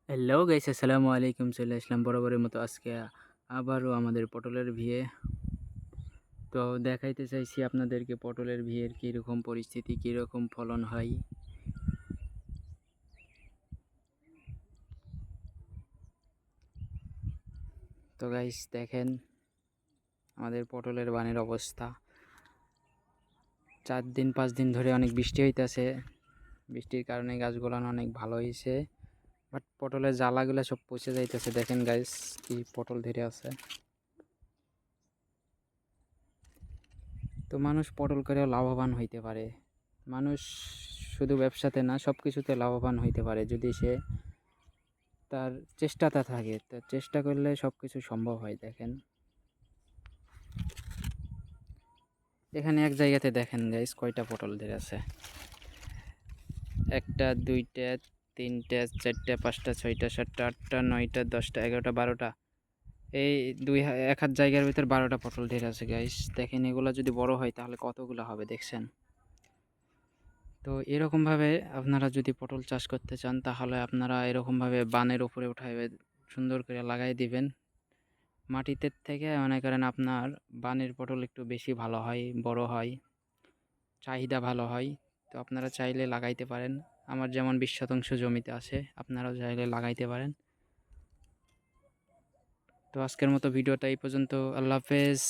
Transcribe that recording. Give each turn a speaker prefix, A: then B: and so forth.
A: Hello guys, আসসালামু আলাইকুম। চলে আসলাম বরাবরের মতো আজকে আবারও আমাদের পটলের বিয়ে। তো দেখাইতে চাইছি আপনাদেরকে পটলের বিয়ের কীরকম পরিস্থিতি, কীরকম ফলন হয়। তো গাইস দেখেন আমাদের পটলের বানের অবস্থা। 4 দিন 5 দিন ধরে অনেক বৃষ্টি হইতেছে। বৃষ্টির কারণে গাছগুলো অনেক ভালো হয়েছে, বাট পটলের জ্বালাগুলো সব পচে যাইতেছে। দেখেন গাইস কি পটল ধরে আছে। তো মানুষ পটল করেও লাভবান হইতে পারে। মানুষ শুধু ব্যবসাতে না, সব কিছুতে লাভবান হইতে পারে যদি সে তার চেষ্টাটা থাকে। তো চেষ্টা করলে সব কিছু সম্ভব হয়। দেখেন এখানে এক জায়গাতে দেখেন গাইস কয়টা পটল ধরে আছে। একটা, দুইটা, তিনটা, চারটা, পাঁচটা, ছয়টা, সাতটা, আটটা, নয়টা, 10টা, 11টা, 12টা, এই এক হাত জায়গার ভিতর 12টা পটল ধরে আছে গাইস। দেখেন এগুলা যদি বড় হয় তাহলে কতগুলো হবে দেখছেন। তো এরকমভাবে আপনারা যদি পটল চাষ করতে চান তাহলে আপনারা এরকমভাবে বানের উপরে উঠায় সুন্দর করে লাগাই দিবেন। মাটিতে থেকে মনে করেন আপনার বানের পটল একটু বেশি ভালো হয়, বড় হয়, চাহিদা ভালো হয়। তো আপনারা চাইলে লাগাইতে পারেন। আমার যেমন 20 শতাংশ জমিতে আছে, আপনারাও চাইলে লাগাইতে পারেন। তো আজকের মতো ভিডিওটা এই পর্যন্ত। আল্লাহ হাফেজ।